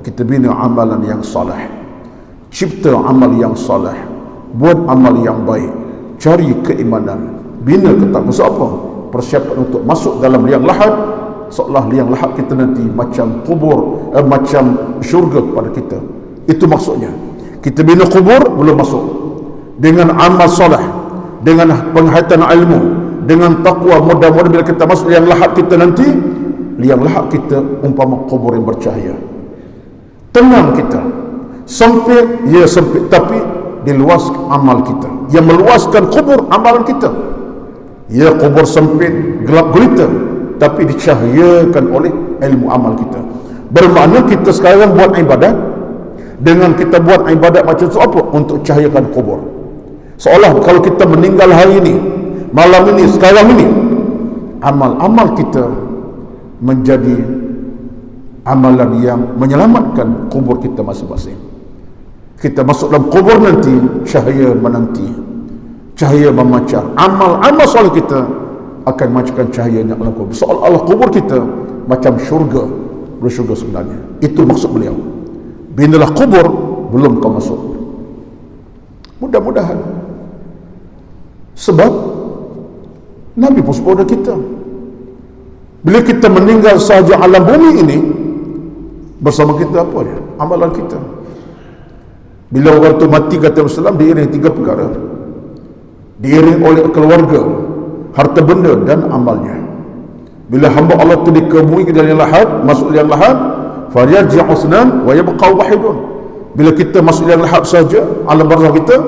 Kita bina amalan yang saleh, cipta amal yang saleh, buat amal yang baik, cari keimanan, bina ketakwaan. Maksud apa? Persiapan untuk masuk dalam liang lahat, seolah liang lahat kita nanti macam kubur, macam syurga kepada kita. Itu maksudnya. Kita bina kubur belum masuk dengan amal saleh, dengan penghayatan ilmu, dengan takwa. Mudah-mudahan bila kita masuk liang lahat kita nanti, liang lahat kita umpama kubur yang bercahaya. Tenang kita. Sempit, ya sempit, tapi diluaskan amal kita. Yang meluaskan kubur amalan kita. Ya kubur sempit, gelap gulita, tapi dicahayakan oleh ilmu amal kita. Bermakna kita sekarang buat ibadat, dengan kita buat ibadat macam tu apa? Untuk cahayakan kubur. Seolah kalau kita meninggal hari ini, malam ini, sekarang ini, amal-amal kita menjadi amalan yang menyelamatkan kubur kita masing-masing. Kita masuk dalam kubur nanti, cahaya menanti, cahaya memancar. Amal-amal soleh kita akan memancarkan cahayanya dalam kubur. Seolah-olah kubur kita macam syurga, bersyurga sebenarnya. Itu maksud beliau. Binalah kubur belum kau masuk. Mudah-mudahan. Sebab Nabi pun sebut kita, bila kita meninggal sahaja alam bumi ini, bersama kita apa dia? Amalan kita. Bila orang tu mati, kata Rasulullah, diiring 3 perkara. Diiring oleh keluarga, harta benda dan amalnya. Bila hamba Allah tu dikemui ke dalam lahat, masuk liang lahat, faryaji'u sunan wa yabqa wahidun. Bila kita masuk liang lahat saja, alam barzakh kita,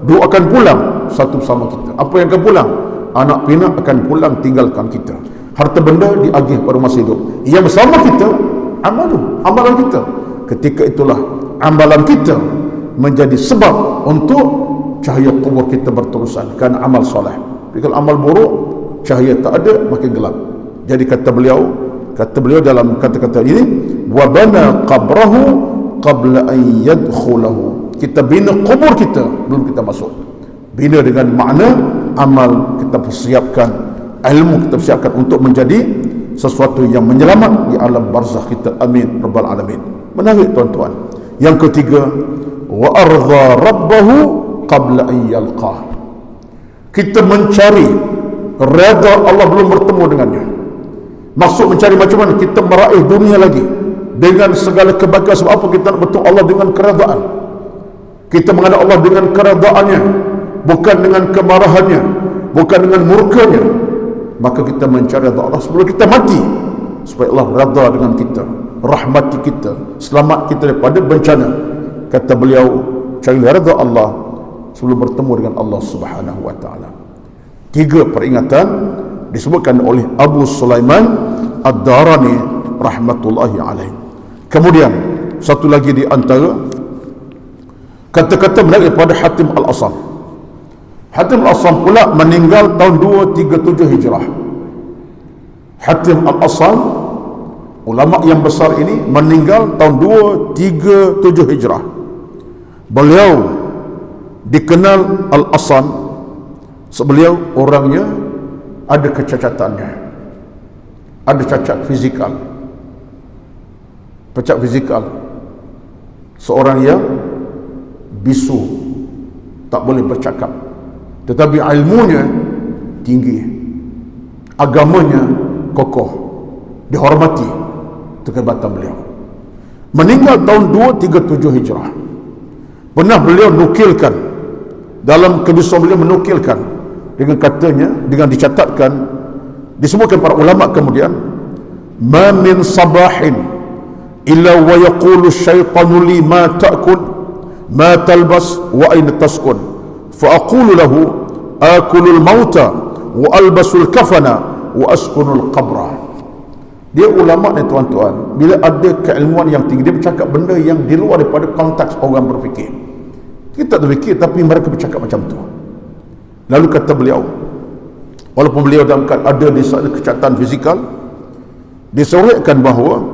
dua akan pulang satu bersama kita. Apa yang akan pulang? Anak pinak akan pulang tinggalkan kita. Harta benda diagih pada masa hidup. Yang bersama kita, amalan kita. Ketika itulah amalan kita menjadi sebab untuk cahaya kubur kita berterusan, kerana amal soleh. Kalau amal buruk, cahaya tak ada, makin gelap. Jadi kata beliau dalam kata-kata ini, wa bana qabrahu qabla an yadkhulahu. Kita bina kubur kita belum kita masuk. Bina dengan makna amal kita persiapkan, ilmu kita persiapkan untuk menjadi sesuatu yang menyelamat di alam barzakh kita. Amin rabbal alamin. Menarik tuan-tuan. Yang ketiga, wa arda rabbahu qabla an yalqah. Kita mencari redha Allah belum bertemu dengannya. Maksud mencari macam mana? Kita meraih dunia lagi dengan segala kebaikan. Sebab apa? Kita nak bertemu Allah dengan keredaan. Kita menghadap Allah dengan keredaannya, bukan dengan kemarahannya, bukan dengan murkanya. Maka kita mencari redha Allah sebelum kita mati, supaya Allah redha dengan kita, rahmati kita, selamat kita daripada bencana. Kata beliau, cari redha Allah sebelum bertemu dengan Allah Subhanahu wa taala. 3 peringatan disebutkan oleh Abu Sulaiman Ad-Darani rahmatullahi alaih. Kemudian satu lagi di antara kata-kata menarik pada Hatim Al-Asam. Hatim Al-Asam pula meninggal tahun 237 Hijrah. Hatim Al-Asam, ulama yang besar ini, meninggal tahun 237 Hijrah. Beliau dikenal Al-Asan, sebeliau orangnya ada kecacatannya, ada cacat fizikal. Cacat fizikal, seorang yang bisu, tak boleh bercakap, tetapi ilmunya tinggi, agamanya kokoh, dihormati. Itu kehebatan beliau. Meninggal tahun 237 Hijrah. Pernah beliau nukilkan, dalam kebiasaan beliau menukilkan dengan katanya, dengan dicatatkan, disebutkan para ulama kemudian, ma min sabahin illa wa yaqulu syaitanu li ma ta'kul ma talbas wa aina taskun fa aqulu lahu akulul mauta wa albasul kafana wa askunul qabra. Dia ulama ni tuan-tuan, bila ada keilmuan yang tinggi, dia bercakap benda yang di luar daripada konteks orang berfikir. Kita tak berfikir, tapi mereka bercakap macam tu. Lalu kata beliau, walaupun beliau dalam keadaan ada di sana kecacatan fizikal, disorotkan bahawa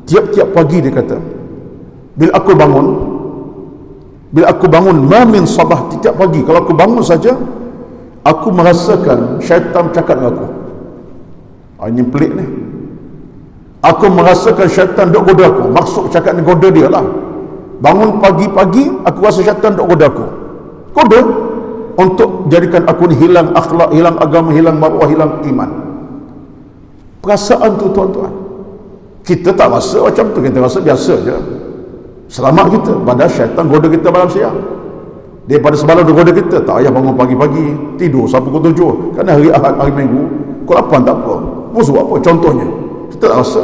tiap-tiap pagi dia kata, bila aku bangun ma min sabah, tiap pagi kalau aku bangun saja, aku merasakan syaitan bercakap dengan aku. Ini pelik ni. Aku merasakan syaitan duk goda aku. Maksud cakap ni goda dia lah. Bangun pagi-pagi, aku rasa syaitan duk goda aku. Goda untuk jadikan aku ni hilang akhlak, hilang agama, hilang maruah, hilang iman. Perasaan tu tuan-tuan, kita tak rasa macam tu, kita rasa biasa je. Selamat kita, padahal syaitan goda kita malam siang. Daripada semalam dia goda kita, tak payah bangun pagi-pagi, tidur sampai pukul 7. Kan hari Ahad, hari Minggu, pukul 8 tak apa. Musuh apa contohnya? Kita tak rasa.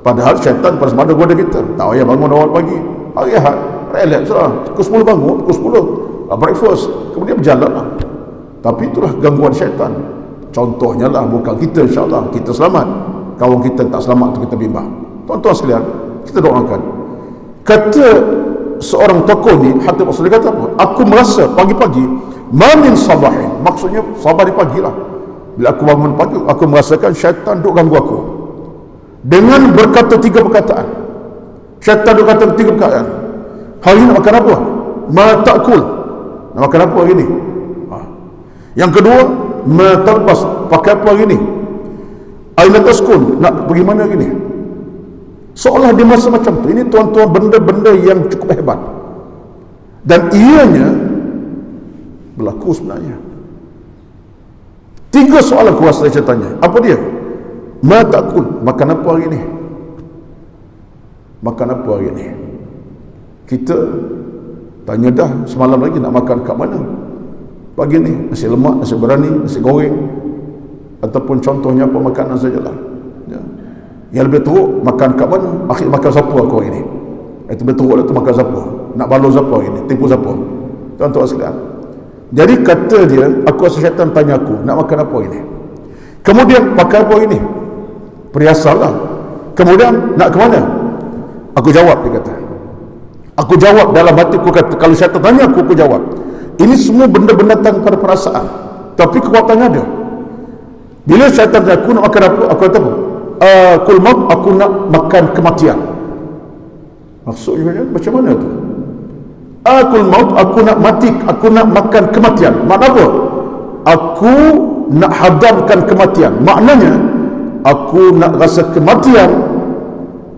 Padahal syaitan pada semalam goda kita, tak payah bangun awal pagi. Hari Ahad, relax lah. Pukul 10 bangun, pukul 10 breakfast, kemudian berjalan lah. Tapi itulah gangguan syaitan. Contohnya lah, bukan kita, insyaAllah kita selamat. Kawan kita tak selamat tu kita bimbang. Tuan-tuan sekalian, kita doakan. Kata seorang tokoh ni, Hatib Asli kata apa? Aku merasa pagi-pagi, mamin sabahin, maksudnya sabar di pagi lah. Bila aku bangun pagi, aku merasakan syaitan duk ganggu aku dengan berkata 3 perkataan. Syaitan duk kata 3 perkataan. Hari ni nak makan apa? Ma ta'kul, nak makan apa hari ni? Yang kedua, ma talbas, pakai apa hari ni? Aina taskun, nak pergi mana hari ni? Seolah dia masa macam tu. Ini tuan-tuan benda-benda yang cukup hebat, dan ianya berlaku sebenarnya. 3 soalan kuasa saya tanya. Apa dia? Ma ta'kul, makan apa hari ni? Makan apa hari ni? Kita tanya dah semalam lagi nak makan kat mana? Pagi ni nasi lemak, nasi berani, nasi goreng, ataupun contohnya apa makanan sajalah. Ya. Yang lebih teruk, makan kat mana? Akhir makan siapa aku hari ni? Itu lebih teruk lah tu, makan siapa? Nak balos siapa hari ni? Tipu siapa? Tuan-tuan sekalian. Jadi kata dia, aku rasa syaitan tanya aku, nak makan apa hari ni? Kemudian pakai apa hari ni? Perhiasan lah. Kemudian nak ke mana? Aku jawab, dia kata. Aku jawab dalam hati, aku kata, kalau syaitan tanya aku jawab. Ini semua benda-benda datang pada perasaan, tapi kekuatannya ada. Bila syaitan tanya aku nak makan apa, aku kata apa? Kul maut, aku nak makan kematian. Maksudnya macam mana tu? Akul maut, aku nak mati, aku nak makan kematian. Makna apa? Aku nak hadamkan kematian. Maknanya aku nak rasa kematian,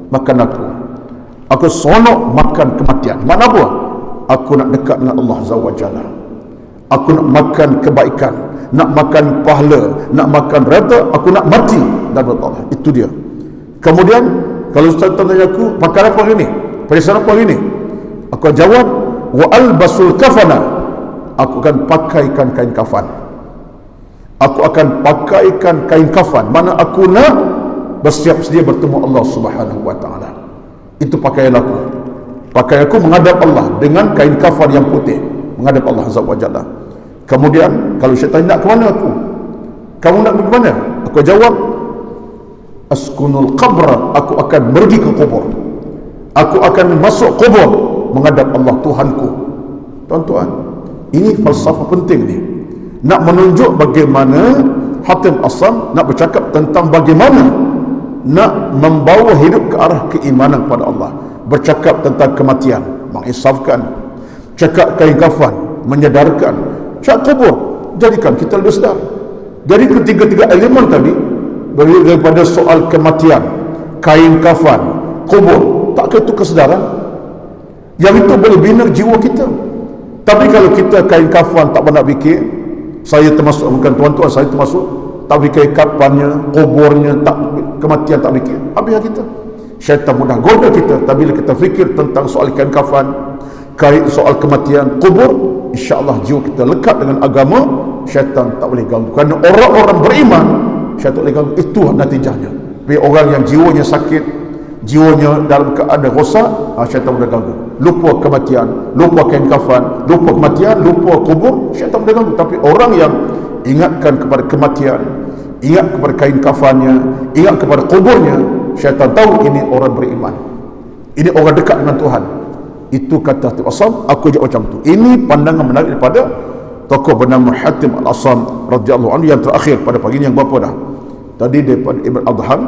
makan aku. Aku sonok makan kematian. Makna apa? Aku nak dekat dengan Allah Azza wa Jalla. Aku nak makan kebaikan, nak makan pahala, nak makan redha, aku nak mati dan Allah. Itu dia. Kemudian kalau Ustaz tanya aku, pakai apa hari ni? Perhiasan apa hari ni? Aku jawab, wa albasul kafana. Aku akan pakaikan kain kafan. Aku akan pakaikan kain kafan. Mana aku nak bersiap sedia bertemu Allah Subhanahu wa taala. Itu pakaian aku. Pakaian aku menghadap Allah dengan kain kafan yang putih, menghadap Allah Azza wa Jalla. Kemudian kalau syaitan nak ke mana aku? Kamu nak pergi mana? Aku jawab, askunul qabra, aku akan pergi ke kubur. Aku akan masuk kubur menghadap Allah Tuhanku. Tuan-tuan, ini falsafah penting ni. Nak menunjuk bagaimana Hatim Asam nak bercakap tentang bagaimana nak membawa hidup ke arah keimanan kepada Allah. Bercakap tentang kematian, mengisafkan. cakap kain kafan menyadarkan, cakap kubur jadikan kita lebih sedar. Jadi ketiga-tiga elemen tadi, daripada soal kematian, kain kafan, kubur, tak kira itu kesedaran yang itu boleh bina jiwa kita. Tapi kalau kita kain kafan tak pernah fikir, saya termasuk, bukan tuan-tuan, saya termasuk, tak fikir kafannya, kuburnya, tak, kematian tak fikir, habis kita. Syaitan mudah goda kita. Tapi bila kita fikir tentang soal kain kafan, soal kematian, kubur, insya-Allah jiwa kita lekat dengan agama, syaitan tak boleh ganggu. Kerana orang-orang beriman, syaitan tak boleh ganggu. Itu natijahnya. Tapi orang yang jiwanya sakit, jiwanya dalam keadaan rosak, syaitan boleh ganggu. Lupa kematian, lupa kain kafan, lupa kematian, lupa kubur, syaitan boleh ganggu. Tapi orang yang ingatkan kepada kematian, ingat kepada kain kafannya, ingat kepada kuburnya, syaitan tahu ini orang beriman, ini orang dekat dengan Tuhan. Itu kata Hatib Asam, aku ajak macam tu. Ini pandangan menarik daripada tokoh bernama Hatim Al-Asam radhiyallahu anhu yang terakhir pada pagi ini. Yang berapa dah? Tadi daripada Ibn Adham,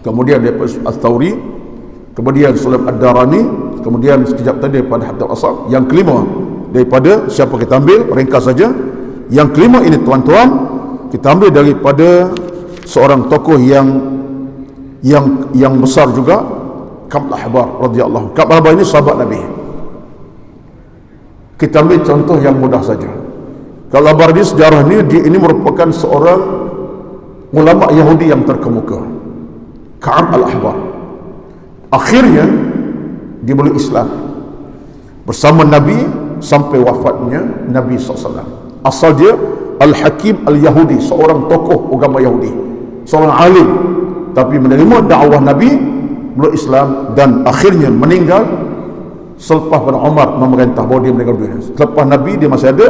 kemudian daripada Al-Thawri, kemudian Sulaim Ad-Darani, kemudian sekejap tadi daripada Hatim Al-Asam. Yang kelima daripada siapa kita ambil, ringkas saja. Yang kelima ini tuan-tuan, kita ambil daripada seorang tokoh yang besar juga, Ka'b al-Ahbar radhiyallahu. Ka'b al-Ahbar ini sahabat Nabi. Kita ambil contoh yang mudah saja. Ka'b al-Ahbar ini sejarah ini merupakan seorang ulama Yahudi yang terkemuka. Ka'b al-Ahbar akhirnya dia boleh Islam bersama Nabi sampai wafatnya Nabi SAW. Asal dia Al-Hakim Al-Yahudi, seorang tokoh agama Yahudi, seorang alim, tapi menerima dakwah Nabi, belum Islam, dan akhirnya meninggal selepas pada Umar memerintah, bahawa dia meninggal dunia. Selepas Nabi dia masih ada,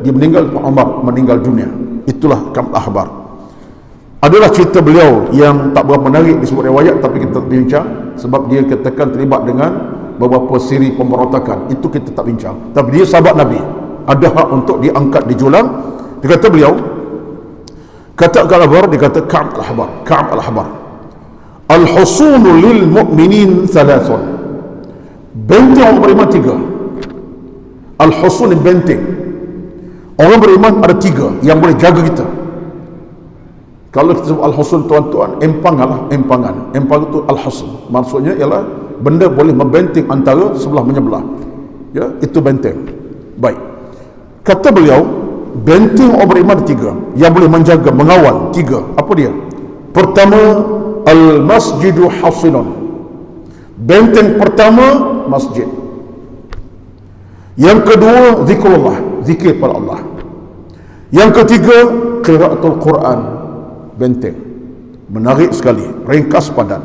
dia meninggal, Umar meninggal dunia. Itulah Ka'b al-Ahbar. Adalah cerita beliau yang tak berapa menarik disebut riwayat, tapi kita bincang sebab dia katakan terlibat dengan beberapa siri pemberontakan. Itu kita tak bincang. Tapi dia sahabat Nabi, ada hak untuk diangkat, dijulang. Dia kata beliau, kata Ka'b al-Ahbar, dia kata Ka'b al-Ahbar, Ka'b al-Ahbar, al-husunu lil mu'minin thalathun. Benteng orang beriman tiga. Al-husun, benteng. Orang beriman ada tiga yang boleh jaga kita. Kalau kita sebut al-husun tuan-tuan, empangan. Empang itu al-husun. Maksudnya ialah benda boleh membenteng antara sebelah menyebelah. Ya, itu benteng. Baik. Kata beliau, benteng orang beriman ada tiga yang boleh menjaga, mengawal. Tiga. Apa dia? Pertama, al-masjidu hasinun. Benteng pertama masjid. Yang kedua zikrullah, zikir pada Allah. Yang ketiga qiraatul Quran. Benteng. Menarik sekali, ringkas padat.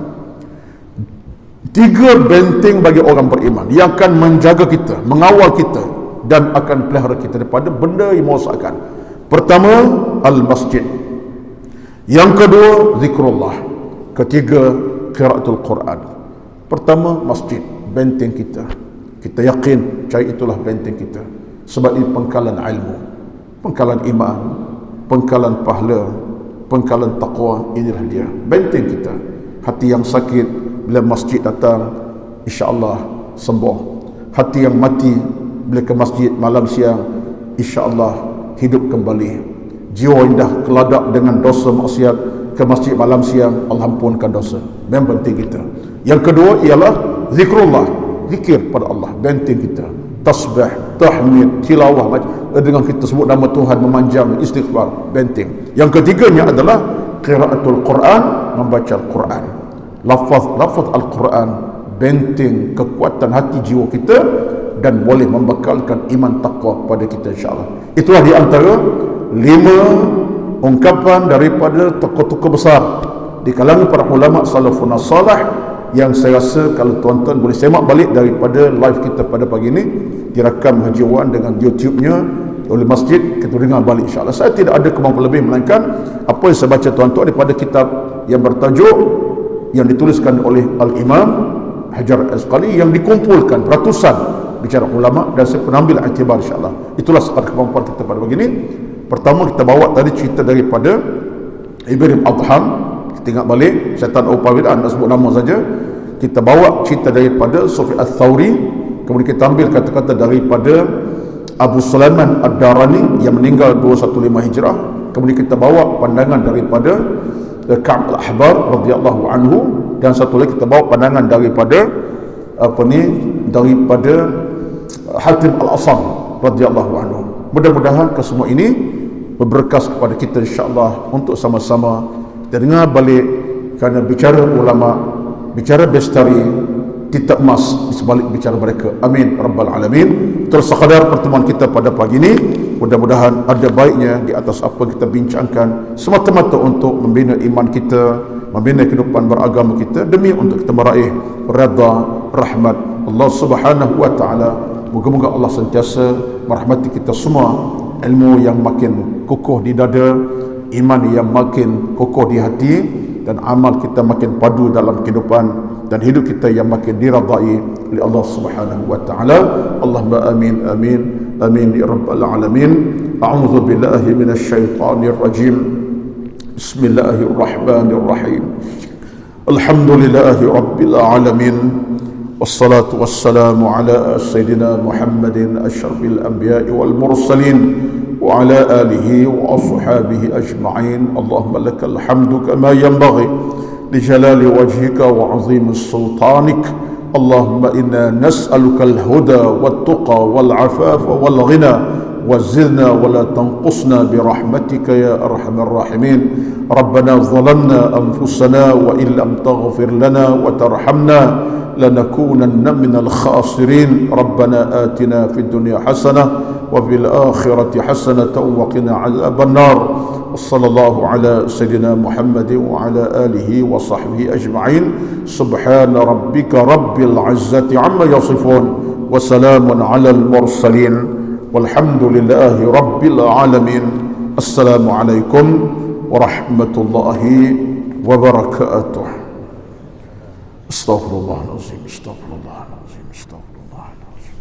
Tiga benteng bagi orang beriman yang akan menjaga kita, mengawal kita, dan akan pelihara kita daripada benda yang merosakkan. Pertama al-masjid, yang kedua zikrullah, ketiga qiraatul Quran. Pertama masjid, benteng kita. Kita yakin cahaya itulah benteng kita. Sebab ini pengkalan ilmu, pengkalan iman, pengkalan pahala, pengkalan taqwa. Inilah dia benteng kita. Hati yang sakit bila masjid datang, insya-Allah sembuh. Hati yang mati bila ke masjid malam siang, insya-Allah hidup kembali. Jiwa indah keladak dengan dosa maksiat, ke masjid malam siang, Allah ampunkan dosa. Memang penting kita. Yang kedua ialah zikrullah, zikir pada Allah, benteng kita. Tasbih, tahmid, tilawah, dengan kita sebut nama Tuhan, memanjang, istighfar, benteng. Yang ketiganya adalah qiraatul Quran, membaca Al-Quran. Lafaz Al-Quran, benteng kekuatan hati jiwa kita, dan boleh membekalkan iman taqwa pada kita, insya-Allah. Itulah di antara 5 ungkapan daripada tokoh-tokoh besar di kalangan para ulama salafun salih, yang saya rasa kalau tuan-tuan boleh semak balik daripada live kita pada pagi ini, direkam Haji Wan dengan YouTube-nya oleh masjid, kita dengar balik, insya-Allah. Saya tidak ada kemampuan lebih melainkan apa yang saya baca tuan-tuan daripada kitab yang bertajuk, yang dituliskan oleh Al-Imam Hajar Al-Asqalani, yang dikumpulkan ratusan bicara ulama, dan saya pun ambil iktibar, insya-Allah. Itulah sekadar kemampuan kita pada pagi ini. Pertama kita bawa tadi cerita daripada Ibn Adham. Kita ingat balik, syaitan Upawid, nak sebut nama saja. Kita bawa cerita daripada Sufyan Ats-Tsauri, Kemudian kita ambil kata-kata daripada Abu Sulaiman Ad-Darani yang meninggal 215 Hijrah. Kemudian kita bawa pandangan daripada Ka'b Al-Ahbar radhiyallahu anhu, dan satu lagi kita bawa pandangan daripada daripada Hatim Al-Asam radhiyallahu anhu. Mudah-mudahan kesemua ini berberkas kepada kita insya-Allah untuk sama-sama dengar balik, kerana bicara ulama, bicara bestari, titak emas di sebalik bicara mereka. Amin rabbal alamin. Terus sekadar pertemuan kita pada pagi ini, mudah-mudahan ada baiknya di atas apa kita bincangkan, semata-mata untuk membina iman kita, membina kehidupan beragama kita, demi untuk kita meraih redha rahmat Allah Subhanahu wa taala. Moga-moga Allah sentiasa merahmati kita semua, ilmu yang makin kukuh di dada, iman yang makin kukuh di hati, dan amal kita makin padu dalam kehidupan, dan hidup kita yang makin diradai oleh Allah Subhanahu wa taala. Allahumma amin amin amin ya rabbal alamin. A'udzu billahi minasy syaithanir rajim. Bismillahirrahmanirrahim. Alhamdulillahi rabbil alamin. Wassalatu wassalamu ala sayyidina Muhammadin asyrafil anbiya'i wal mursalin wa ala alihi wa ashabihi ajma'in. Allahumma lakal hamdu kama yanbaghi li jalali wajhika wa 'azimi sultanik. Allahumma inna nas'aluka al-huda wat-tuqa wal-'afafa wal-ghina وزدنا ولا تنقصنا برحمتك يا أرحم الراحمين. ربنا ظلمنا أنفسنا وإن لم تغفر لنا وترحمنا لنكونن من الخاسرين. ربنا آتنا في الدنيا حسنة وفي الآخرة حسنة وقنا عذاب النار. وصلى الله على سيدنا محمد وعلى آله وصحبه أجمعين. سبحان ربك رب العزة عما يصفون وسلام على المرسلين والحمد لله رب العالمين. السلام عليكم ورحمة الله وبركاته. استغفر الله العظيم استغفر الله العظيم استغفر الله العظيم.